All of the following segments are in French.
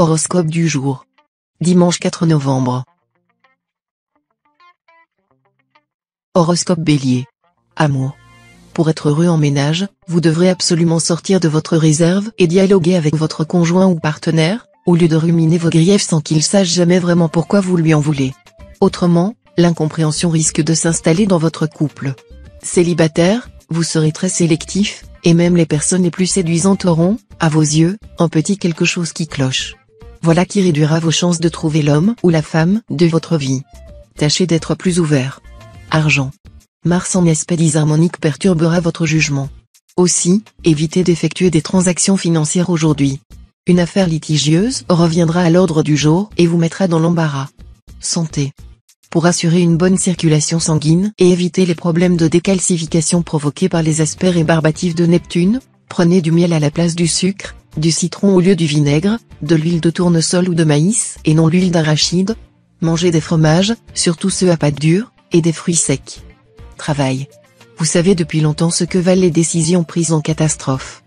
Horoscope du jour. Dimanche 4 novembre. Horoscope Bélier. Amour. Pour être heureux en ménage, vous devrez absolument sortir de votre réserve et dialoguer avec votre conjoint ou partenaire, au lieu de ruminer vos griefs sans qu'il sache jamais vraiment pourquoi vous lui en voulez. Autrement, l'incompréhension risque de s'installer dans votre couple. Célibataire, vous serez très sélectif, et même les personnes les plus séduisantes auront, à vos yeux, un petit quelque chose qui cloche. Voilà qui réduira vos chances de trouver l'homme ou la femme de votre vie. Tâchez d'être plus ouvert. Argent. Mars en aspect disharmonique perturbera votre jugement. Aussi, évitez d'effectuer des transactions financières aujourd'hui. Une affaire litigieuse reviendra à l'ordre du jour et vous mettra dans l'embarras. Santé. Pour assurer une bonne circulation sanguine et éviter les problèmes de décalcification provoqués par les aspects rébarbatifs de Neptune, prenez du miel à la place du sucre, du citron au lieu du vinaigre, de l'huile de tournesol ou de maïs et non l'huile d'arachide. Mangez des fromages, surtout ceux à pâte dure, et des fruits secs. Travail. Vous savez depuis longtemps ce que valent les décisions prises en catastrophe.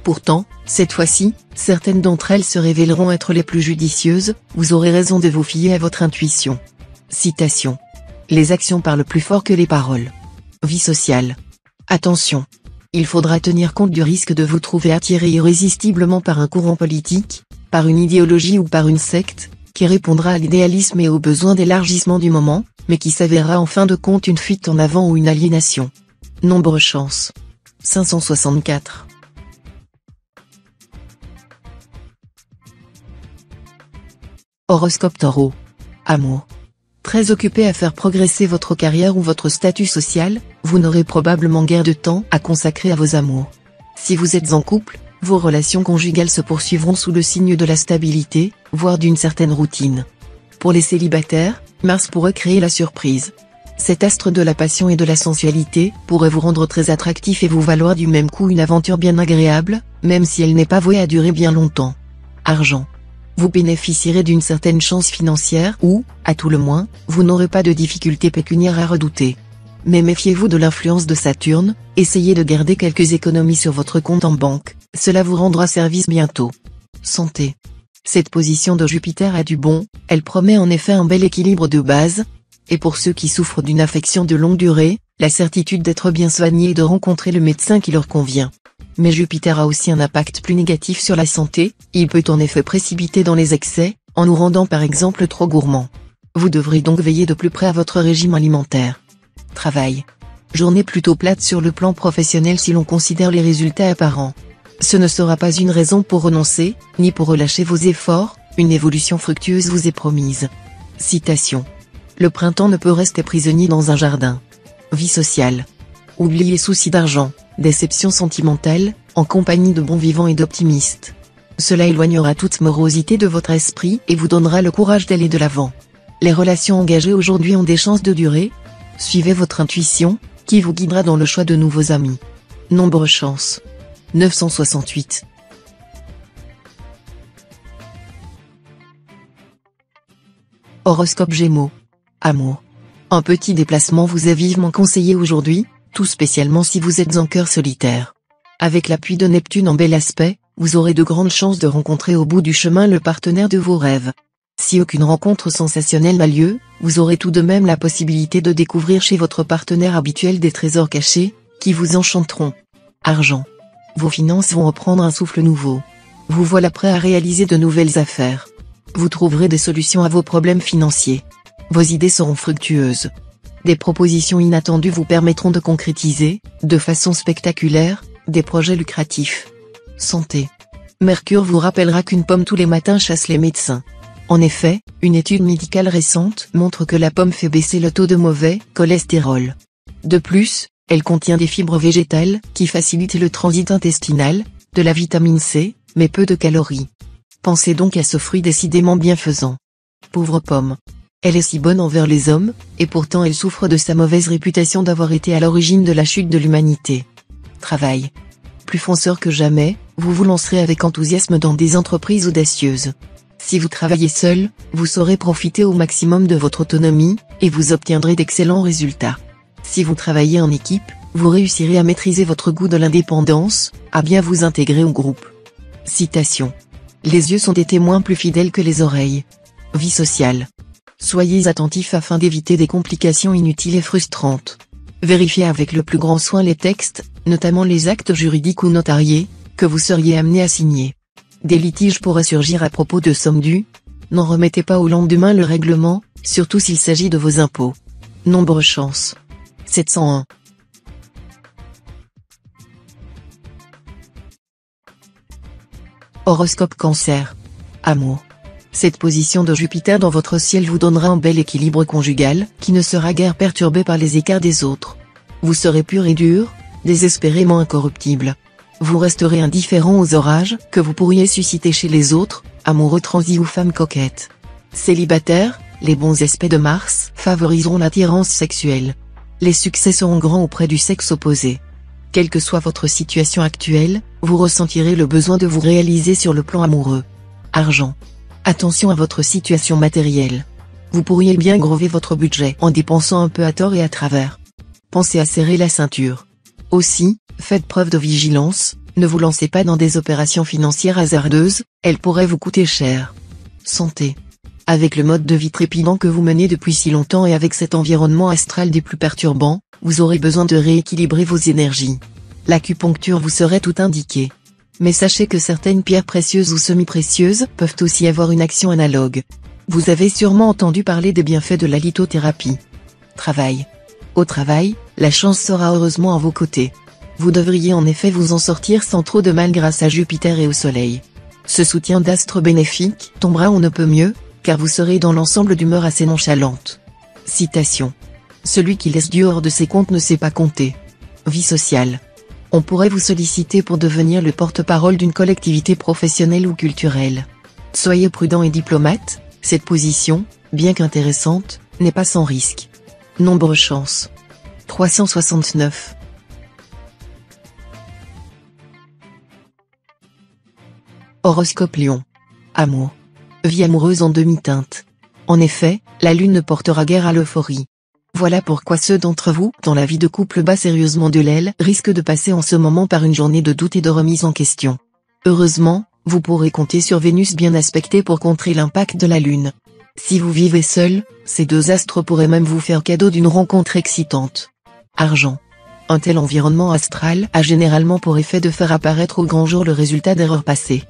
Pourtant, cette fois-ci, certaines d'entre elles se révéleront être les plus judicieuses, vous aurez raison de vous fier à votre intuition. Citation. Les actions parlent plus fort que les paroles. Vie sociale. Attention. Il faudra tenir compte du risque de vous trouver attiré irrésistiblement par un courant politique, par une idéologie ou par une secte, qui répondra à l'idéalisme et aux besoins d'élargissement du moment, mais qui s'avérera en fin de compte une fuite en avant ou une aliénation. Nombre chance. 564. Horoscope Taureau. Amour. Très occupé à faire progresser votre carrière ou votre statut social, vous n'aurez probablement guère de temps à consacrer à vos amours. Si vous êtes en couple, vos relations conjugales se poursuivront sous le signe de la stabilité, voire d'une certaine routine. Pour les célibataires, Mars pourrait créer la surprise. Cet astre de la passion et de la sensualité pourrait vous rendre très attractif et vous valoir du même coup une aventure bien agréable, même si elle n'est pas vouée à durer bien longtemps. Argent. Vous bénéficierez d'une certaine chance financière ou, à tout le moins, vous n'aurez pas de difficultés pécuniaires à redouter. Mais méfiez-vous de l'influence de Saturne, essayez de garder quelques économies sur votre compte en banque, cela vous rendra service bientôt. Santé. Cette position de Jupiter a du bon, elle promet en effet un bel équilibre de base, et pour ceux qui souffrent d'une affection de longue durée, la certitude d'être bien soignés et de rencontrer le médecin qui leur convient. Mais Jupiter a aussi un impact plus négatif sur la santé, il peut en effet précipiter dans les excès, en nous rendant par exemple trop gourmands. Vous devrez donc veiller de plus près à votre régime alimentaire. Travail. Journée plutôt plate sur le plan professionnel si l'on considère les résultats apparents. Ce ne sera pas une raison pour renoncer, ni pour relâcher vos efforts, une évolution fructueuse vous est promise. Citation. Le printemps ne peut rester prisonnier dans un jardin. Vie sociale. Oubliez soucis d'argent, déception sentimentale, en compagnie de bons vivants et d'optimistes. Cela éloignera toute morosité de votre esprit et vous donnera le courage d'aller de l'avant. Les relations engagées aujourd'hui ont des chances de durer. Suivez votre intuition, qui vous guidera dans le choix de nouveaux amis. Nombre chance. 968. Horoscope Gémeaux. Amour. Un petit déplacement vous est vivement conseillé aujourd'hui, tout spécialement si vous êtes en cœur solitaire. Avec l'appui de Neptune en bel aspect, vous aurez de grandes chances de rencontrer au bout du chemin le partenaire de vos rêves. Si aucune rencontre sensationnelle n'a lieu, vous aurez tout de même la possibilité de découvrir chez votre partenaire habituel des trésors cachés, qui vous enchanteront. Argent. Vos finances vont reprendre un souffle nouveau. Vous voilà prêt à réaliser de nouvelles affaires. Vous trouverez des solutions à vos problèmes financiers. Vos idées seront fructueuses. Des propositions inattendues vous permettront de concrétiser, de façon spectaculaire, des projets lucratifs. Santé. Mercure vous rappellera qu'une pomme tous les matins chasse les médecins. En effet, une étude médicale récente montre que la pomme fait baisser le taux de mauvais cholestérol. De plus, elle contient des fibres végétales qui facilitent le transit intestinal, de la vitamine C, mais peu de calories. Pensez donc à ce fruit décidément bienfaisant. Pauvre pomme. Elle est si bonne envers les hommes, et pourtant elle souffre de sa mauvaise réputation d'avoir été à l'origine de la chute de l'humanité. Travail. Plus fonceur que jamais, vous vous lancerez avec enthousiasme dans des entreprises audacieuses. Si vous travaillez seul, vous saurez profiter au maximum de votre autonomie, et vous obtiendrez d'excellents résultats. Si vous travaillez en équipe, vous réussirez à maîtriser votre goût de l'indépendance, à bien vous intégrer au groupe. Citation. Les yeux sont des témoins plus fidèles que les oreilles. Vie sociale. Soyez attentifs afin d'éviter des complications inutiles et frustrantes. Vérifiez avec le plus grand soin les textes, notamment les actes juridiques ou notariés, que vous seriez amené à signer. Des litiges pourraient surgir à propos de sommes dues. N'en remettez pas au lendemain le règlement, surtout s'il s'agit de vos impôts. Nombre chance. 701. Horoscope Cancer. Amour. Cette position de Jupiter dans votre ciel vous donnera un bel équilibre conjugal, qui ne sera guère perturbé par les écarts des autres. Vous serez pur et dur, désespérément incorruptible. Vous resterez indifférent aux orages que vous pourriez susciter chez les autres, amoureux transis ou femmes coquettes. Célibataire, les bons aspects de Mars favoriseront l'attirance sexuelle. Les succès seront grands auprès du sexe opposé. Quelle que soit votre situation actuelle, vous ressentirez le besoin de vous réaliser sur le plan amoureux. Argent. Attention à votre situation matérielle. Vous pourriez bien grever votre budget en dépensant un peu à tort et à travers. Pensez à serrer la ceinture. Aussi, faites preuve de vigilance, ne vous lancez pas dans des opérations financières hasardeuses, elles pourraient vous coûter cher. Santé. Avec le mode de vie trépidant que vous menez depuis si longtemps et avec cet environnement astral des plus perturbants, vous aurez besoin de rééquilibrer vos énergies. L'acupuncture vous serait tout indiquée. Mais sachez que certaines pierres précieuses ou semi-précieuses peuvent aussi avoir une action analogue. Vous avez sûrement entendu parler des bienfaits de la lithothérapie. Travail. Au travail, la chance sera heureusement à vos côtés. Vous devriez en effet vous en sortir sans trop de mal grâce à Jupiter et au Soleil. Ce soutien d'astres bénéfique tombera on ne peut mieux, car vous serez dans l'ensemble d'humeur assez nonchalante. Citation. Celui qui laisse Dieu hors de ses comptes ne sait pas compter. Vie sociale. On pourrait vous solliciter pour devenir le porte-parole d'une collectivité professionnelle ou culturelle. Soyez prudent et diplomate, cette position, bien qu'intéressante, n'est pas sans risque. Nombre chance. 369. Horoscope Lion. Amour. Vie amoureuse en demi-teinte. En effet, la lune ne portera guère à l'euphorie. Voilà pourquoi ceux d'entre vous, dont la vie de couple bat sérieusement de l'aile, risquent de passer en ce moment par une journée de doute et de remise en question. Heureusement, vous pourrez compter sur Vénus bien aspectée pour contrer l'impact de la lune. Si vous vivez seul, ces deux astres pourraient même vous faire cadeau d'une rencontre excitante. Argent. Un tel environnement astral a généralement pour effet de faire apparaître au grand jour le résultat d'erreurs passées.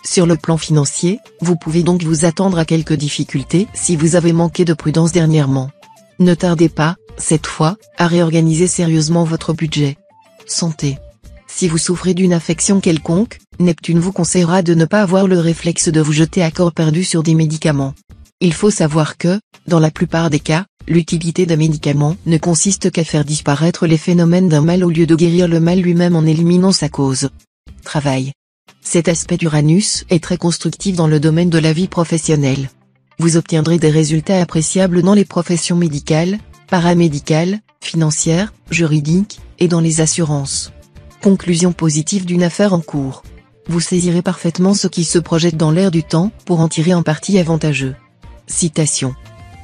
Sur le plan financier, vous pouvez donc vous attendre à quelques difficultés si vous avez manqué de prudence dernièrement. Ne tardez pas, cette fois, à réorganiser sérieusement votre budget. Santé. Si vous souffrez d'une affection quelconque, Neptune vous conseillera de ne pas avoir le réflexe de vous jeter à corps perdu sur des médicaments. Il faut savoir que, dans la plupart des cas, l'utilité d'un médicament ne consiste qu'à faire disparaître les phénomènes d'un mal au lieu de guérir le mal lui-même en éliminant sa cause. Travail. Cet aspect d'Uranus est très constructif dans le domaine de la vie professionnelle. Vous obtiendrez des résultats appréciables dans les professions médicales, paramédicales, financières, juridiques, et dans les assurances. Conclusion positive d'une affaire en cours. Vous saisirez parfaitement ce qui se projette dans l'air du temps pour en tirer un parti avantageux. Citation.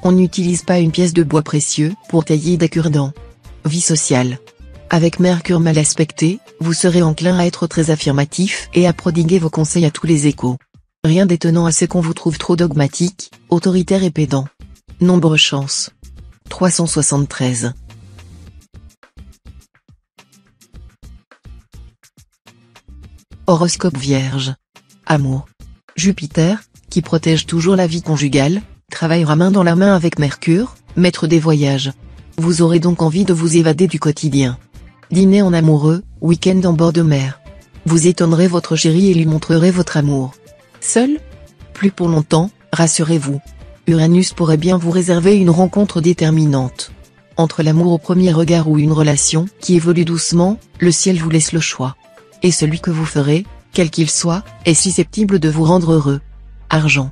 On n'utilise pas une pièce de bois précieux pour tailler des cure-dents. Vie sociale. Avec Mercure mal aspecté, vous serez enclin à être très affirmatif et à prodiguer vos conseils à tous les échos. Rien d'étonnant à ce qu'on vous trouve trop dogmatique, autoritaire et pédant. Nombre chance. 373. Horoscope Vierge. Amour. Jupiter, qui protège toujours la vie conjugale, travaillera main dans la main avec Mercure, maître des voyages. Vous aurez donc envie de vous évader du quotidien. Dîner en amoureux, week-end en bord de mer. Vous étonnerez votre chéri et lui montrerez votre amour. Seul ? Plus pour longtemps, rassurez-vous. Uranus pourrait bien vous réserver une rencontre déterminante. Entre l'amour au premier regard ou une relation qui évolue doucement, le ciel vous laisse le choix. Et celui que vous ferez, quel qu'il soit, est susceptible de vous rendre heureux. Argent.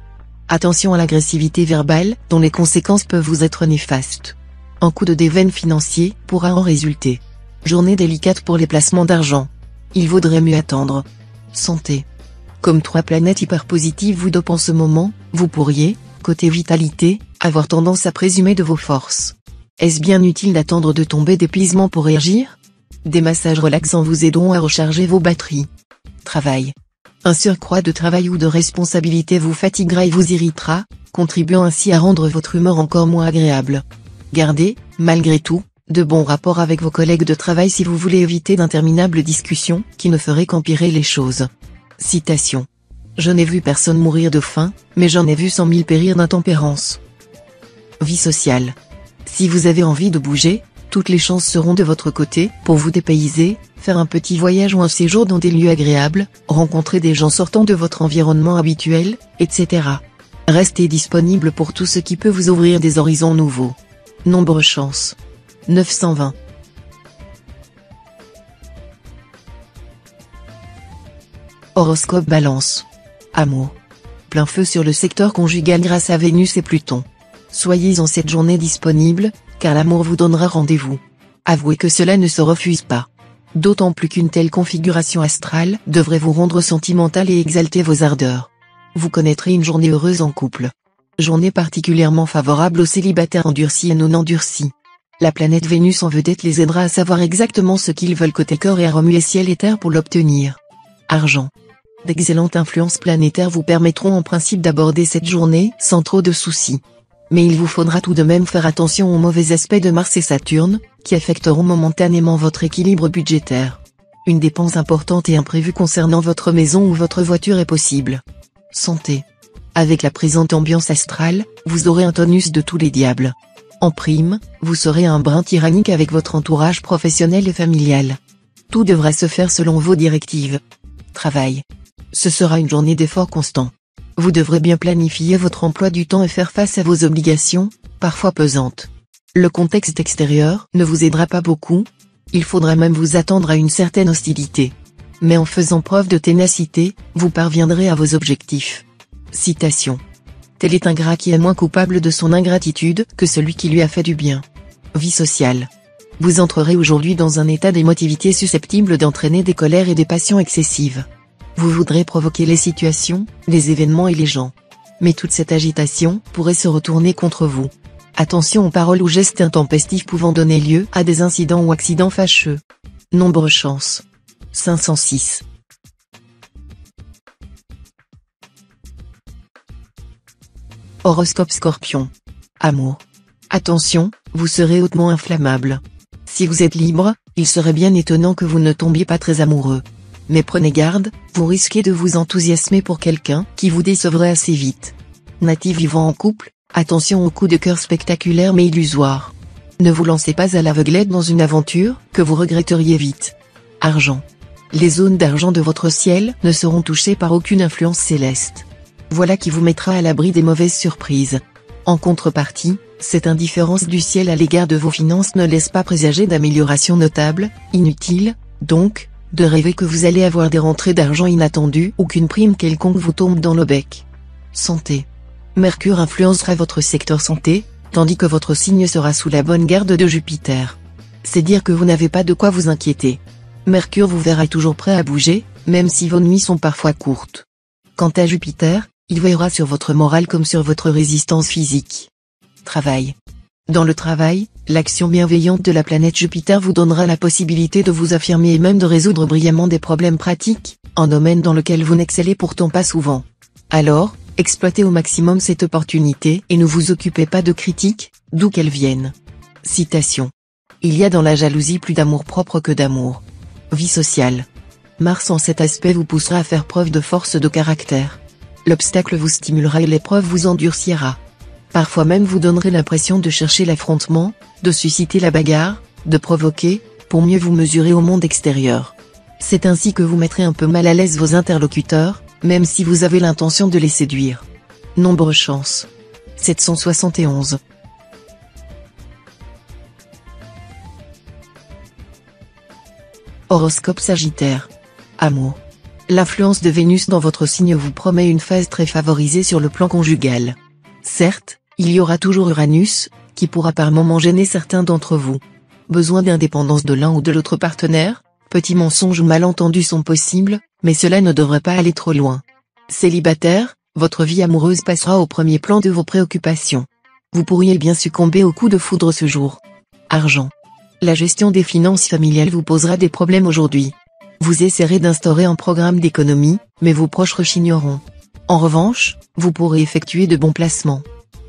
Attention à l'agressivité verbale, dont les conséquences peuvent vous être néfastes. Un coup de déveine financier pourra en résulter. Journée délicate pour les placements d'argent. Il vaudrait mieux attendre. Santé. Comme 3 planètes hyper positives vous dopent en ce moment, vous pourriez, côté vitalité, avoir tendance à présumer de vos forces. Est-ce bien utile d'attendre de tomber d'épuisement pour réagir ? Des massages relaxants vous aideront à recharger vos batteries. Travail. Un surcroît de travail ou de responsabilité vous fatiguera et vous irritera, contribuant ainsi à rendre votre humeur encore moins agréable. Gardez, malgré tout, de bons rapports avec vos collègues de travail si vous voulez éviter d'interminables discussions qui ne feraient qu'empirer les choses. Citation. Je n'ai vu personne mourir de faim, mais j'en ai vu 100 000 périr d'intempérance. Vie sociale. Si vous avez envie de bouger, toutes les chances seront de votre côté pour vous dépayser, faire un petit voyage ou un séjour dans des lieux agréables, rencontrer des gens sortant de votre environnement habituel, etc. Restez disponible pour tout ce qui peut vous ouvrir des horizons nouveaux. Nombre chance. 920. Horoscope Balance. Amour. Plein feu sur le secteur conjugal grâce à Vénus et Pluton. Soyez en cette journée disponible, car l'amour vous donnera rendez-vous. Avouez que cela ne se refuse pas. D'autant plus qu'une telle configuration astrale devrait vous rendre sentimental et exalter vos ardeurs. Vous connaîtrez une journée heureuse en couple. Journée particulièrement favorable aux célibataires endurcis et non endurcis. La planète Vénus en vedette les aidera à savoir exactement ce qu'ils veulent côté corps et à remuer ciel et terre pour l'obtenir. Argent. D'excellentes influences planétaires vous permettront en principe d'aborder cette journée sans trop de soucis. Mais il vous faudra tout de même faire attention aux mauvais aspects de Mars et Saturne, qui affecteront momentanément votre équilibre budgétaire. Une dépense importante et imprévue concernant votre maison ou votre voiture est possible. Santé. Avec la présente ambiance astrale, vous aurez un tonus de tous les diables. En prime, vous serez un brin tyrannique avec votre entourage professionnel et familial. Tout devra se faire selon vos directives. Travail. Ce sera une journée d'efforts constants. Vous devrez bien planifier votre emploi du temps et faire face à vos obligations, parfois pesantes. Le contexte extérieur ne vous aidera pas beaucoup, il faudra même vous attendre à une certaine hostilité. Mais en faisant preuve de ténacité, vous parviendrez à vos objectifs. Citation. Tel est ingrat qui est moins coupable de son ingratitude que celui qui lui a fait du bien. Vie sociale. Vous entrerez aujourd'hui dans un état d'émotivité susceptible d'entraîner des colères et des passions excessives. Vous voudrez provoquer les situations, les événements et les gens. Mais toute cette agitation pourrait se retourner contre vous. Attention aux paroles ou gestes intempestifs pouvant donner lieu à des incidents ou accidents fâcheux. Nombre chance. 506. Horoscope Scorpion. Amour. Attention, vous serez hautement inflammable. Si vous êtes libre, il serait bien étonnant que vous ne tombiez pas très amoureux. Mais prenez garde, vous risquez de vous enthousiasmer pour quelqu'un qui vous décevrait assez vite. Natif vivant en couple, attention aux coups de cœur spectaculaires mais illusoires. Ne vous lancez pas à l'aveuglette dans une aventure que vous regretteriez vite. Argent. Les zones d'argent de votre ciel ne seront touchées par aucune influence céleste. Voilà qui vous mettra à l'abri des mauvaises surprises. En contrepartie, cette indifférence du ciel à l'égard de vos finances ne laisse pas présager d'amélioration notable, inutile, donc, de rêver que vous allez avoir des rentrées d'argent inattendues ou qu'une prime quelconque vous tombe dans le bec. Santé. Mercure influencera votre secteur santé, tandis que votre signe sera sous la bonne garde de Jupiter. C'est dire que vous n'avez pas de quoi vous inquiéter. Mercure vous verra toujours prêt à bouger, même si vos nuits sont parfois courtes. Quant à Jupiter, il veillera sur votre morale comme sur votre résistance physique. Travail. Dans le travail, l'action bienveillante de la planète Jupiter vous donnera la possibilité de vous affirmer et même de résoudre brillamment des problèmes pratiques, un domaine dans lequel vous n'excellez pourtant pas souvent. Alors, exploitez au maximum cette opportunité et ne vous occupez pas de critiques, d'où qu'elles viennent. Citation. Il y a dans la jalousie plus d'amour-propre que d'amour. Vie sociale. Mars en cet aspect vous poussera à faire preuve de force de caractère. L'obstacle vous stimulera et l'épreuve vous endurcira. Parfois même vous donnerez l'impression de chercher l'affrontement, de susciter la bagarre, de provoquer, pour mieux vous mesurer au monde extérieur. C'est ainsi que vous mettrez un peu mal à l'aise vos interlocuteurs, même si vous avez l'intention de les séduire. Nombre chance. 771. Horoscope Sagittaire. Amour. L'influence de Vénus dans votre signe vous promet une phase très favorisée sur le plan conjugal. Certes, il y aura toujours Uranus, qui pourra par moments gêner certains d'entre vous. Besoin d'indépendance de l'un ou de l'autre partenaire, petits mensonges ou malentendus sont possibles, mais cela ne devrait pas aller trop loin. Célibataire, votre vie amoureuse passera au premier plan de vos préoccupations. Vous pourriez bien succomber au coup de foudre ce jour. Argent. La gestion des finances familiales vous posera des problèmes aujourd'hui. Vous essaierez d'instaurer un programme d'économie, mais vos proches rechigneront. En revanche, vous pourrez effectuer de bons placements.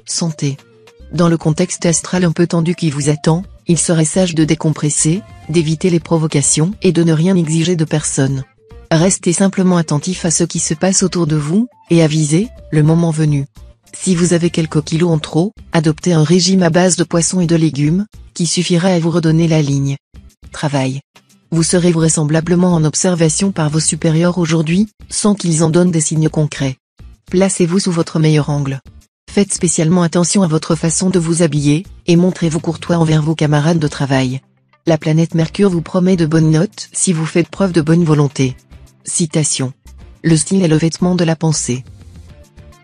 Santé. Dans le contexte astral un peu tendu qui vous attend, il serait sage de décompresser, d'éviter les provocations et de ne rien exiger de personne. Restez simplement attentif à ce qui se passe autour de vous, et avisez, le moment venu. Si vous avez quelques kilos en trop, adoptez un régime à base de poissons et de légumes, qui suffira à vous redonner la ligne. Travail. Vous serez vraisemblablement en observation par vos supérieurs aujourd'hui, sans qu'ils en donnent des signes concrets. Placez-vous sous votre meilleur angle. Faites spécialement attention à votre façon de vous habiller, et montrez-vous courtois envers vos camarades de travail. La planète Mercure vous promet de bonnes notes si vous faites preuve de bonne volonté. Citation. Le style est le vêtement de la pensée.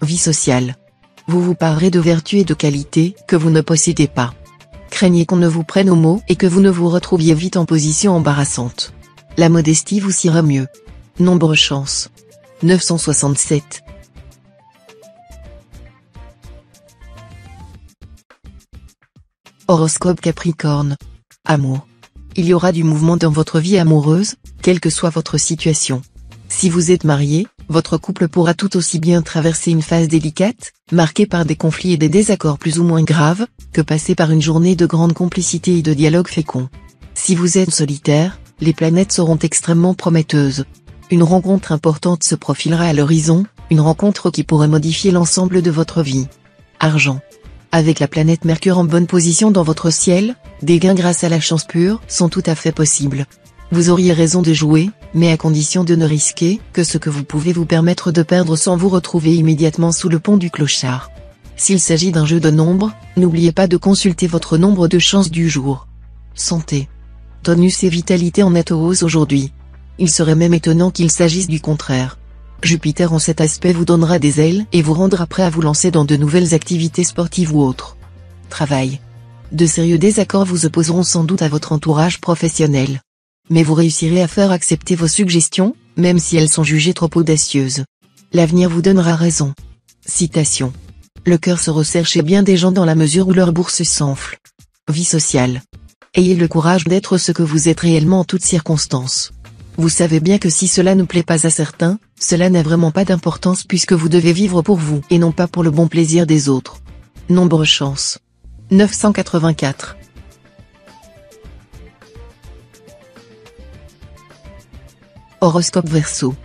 Vie sociale. Vous vous parerez de vertus et de qualités que vous ne possédez pas. Craignez qu'on ne vous prenne au mot et que vous ne vous retrouviez vite en position embarrassante. La modestie vous ira mieux. Nombre chance. 967. Horoscope Capricorne. Amour. Il y aura du mouvement dans votre vie amoureuse, quelle que soit votre situation. Si vous êtes marié, votre couple pourra tout aussi bien traverser une phase délicate, marquée par des conflits et des désaccords plus ou moins graves, que passer par une journée de grande complicité et de dialogue fécond. Si vous êtes solitaire, les planètes seront extrêmement prometteuses. Une rencontre importante se profilera à l'horizon, une rencontre qui pourrait modifier l'ensemble de votre vie. Argent. Avec la planète Mercure en bonne position dans votre ciel, des gains grâce à la chance pure sont tout à fait possibles. Vous auriez raison de jouer, mais à condition de ne risquer que ce que vous pouvez vous permettre de perdre sans vous retrouver immédiatement sous le pont du clochard. S'il s'agit d'un jeu de nombres, n'oubliez pas de consulter votre nombre de chance du jour. Santé. Tonus et vitalité en nette hausse aujourd'hui. Il serait même étonnant qu'il s'agisse du contraire. Jupiter en cet aspect vous donnera des ailes et vous rendra prêt à vous lancer dans de nouvelles activités sportives ou autres. Travail. De sérieux désaccords vous opposeront sans doute à votre entourage professionnel. Mais vous réussirez à faire accepter vos suggestions, même si elles sont jugées trop audacieuses. L'avenir vous donnera raison. Citation. Le cœur se resserre chez bien des gens dans la mesure où leur bourse s'enfle. Vie sociale. Ayez le courage d'être ce que vous êtes réellement en toutes circonstances. Vous savez bien que si cela ne plaît pas à certains, cela n'a vraiment pas d'importance puisque vous devez vivre pour vous et non pas pour le bon plaisir des autres. Nombre chance. 984. Horoscope Verseau.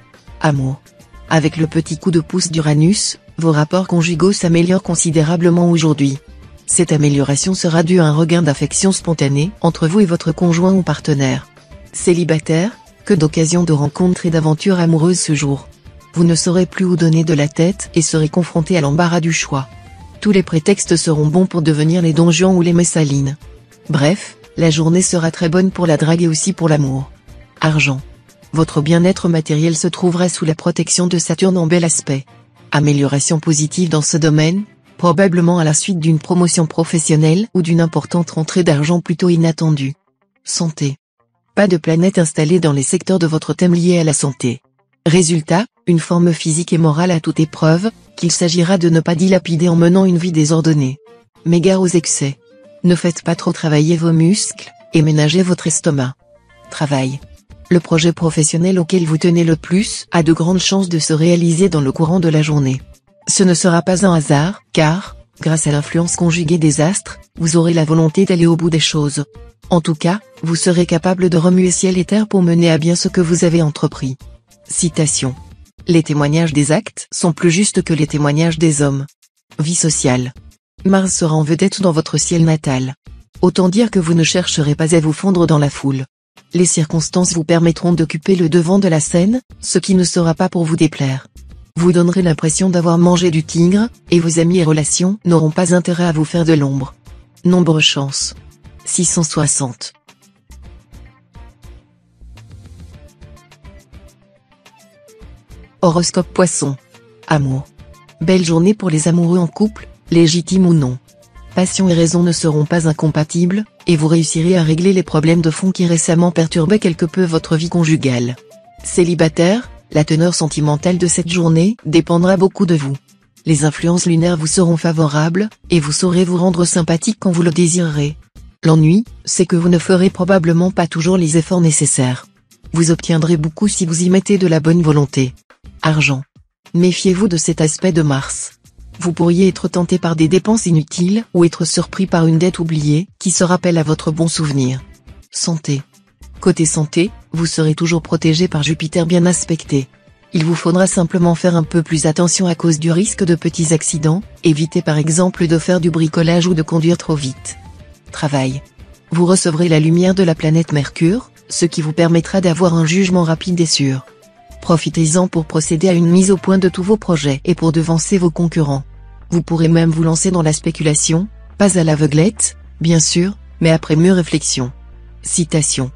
Amour. Avec le petit coup de pouce d'Uranus, vos rapports conjugaux s'améliorent considérablement aujourd'hui. Cette amélioration sera due à un regain d'affection spontanée entre vous et votre conjoint ou partenaire. Célibataire, que d'occasions de rencontres et d'aventures amoureuses ce jour. Vous ne saurez plus où donner de la tête et serez confronté à l'embarras du choix. Tous les prétextes seront bons pour devenir les Don Juan ou les Messalines. Bref, la journée sera très bonne pour la drague et aussi pour l'amour. Argent. Votre bien-être matériel se trouvera sous la protection de Saturne en bel aspect. Amélioration positive dans ce domaine, probablement à la suite d'une promotion professionnelle ou d'une importante rentrée d'argent plutôt inattendue. Santé. Pas de planète installée dans les secteurs de votre thème liés à la santé. Résultat, une forme physique et morale à toute épreuve, qu'il s'agira de ne pas dilapider en menant une vie désordonnée. Mais gare aux excès. Ne faites pas trop travailler vos muscles, et ménagez votre estomac. Travail. Le projet professionnel auquel vous tenez le plus a de grandes chances de se réaliser dans le courant de la journée. Ce ne sera pas un hasard, car, grâce à l'influence conjuguée des astres, vous aurez la volonté d'aller au bout des choses. En tout cas, vous serez capable de remuer ciel et terre pour mener à bien ce que vous avez entrepris. Citation. Les témoignages des actes sont plus justes que les témoignages des hommes. Vie sociale. Mars sera en vedette dans votre ciel natal. Autant dire que vous ne chercherez pas à vous fondre dans la foule. Les circonstances vous permettront d'occuper le devant de la scène, ce qui ne sera pas pour vous déplaire. Vous donnerez l'impression d'avoir mangé du tigre, et vos amis et relations n'auront pas intérêt à vous faire de l'ombre. Nombre chance. 660. Horoscope Poisson. Amour. Belle journée pour les amoureux en couple, légitimes ou non. Passion et raison ne seront pas incompatibles, et vous réussirez à régler les problèmes de fond qui récemment perturbaient quelque peu votre vie conjugale. Célibataire, la teneur sentimentale de cette journée dépendra beaucoup de vous. Les influences lunaires vous seront favorables, et vous saurez vous rendre sympathique quand vous le désirerez. L'ennui, c'est que vous ne ferez probablement pas toujours les efforts nécessaires. Vous obtiendrez beaucoup si vous y mettez de la bonne volonté. Argent. Méfiez-vous de cet aspect de Mars. Vous pourriez être tenté par des dépenses inutiles ou être surpris par une dette oubliée qui se rappelle à votre bon souvenir. Santé. Côté santé, vous serez toujours protégé par Jupiter bien aspecté. Il vous faudra simplement faire un peu plus attention à cause du risque de petits accidents, évitez par exemple de faire du bricolage ou de conduire trop vite. Travail. Vous recevrez la lumière de la planète Mercure, ce qui vous permettra d'avoir un jugement rapide et sûr. Profitez-en pour procéder à une mise au point de tous vos projets et pour devancer vos concurrents. Vous pourrez même vous lancer dans la spéculation, pas à l'aveuglette, bien sûr, mais après mûre réflexion. Citation.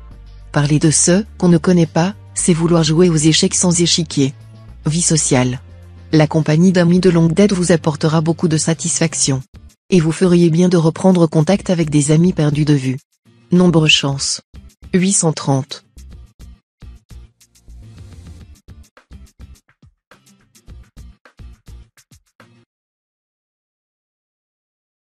Parler de ce qu'on ne connaît pas, c'est vouloir jouer aux échecs sans échiquier. Vie sociale. La compagnie d'amis de longue date vous apportera beaucoup de satisfaction. Et vous feriez bien de reprendre contact avec des amis perdus de vue. Nombre chance. 830.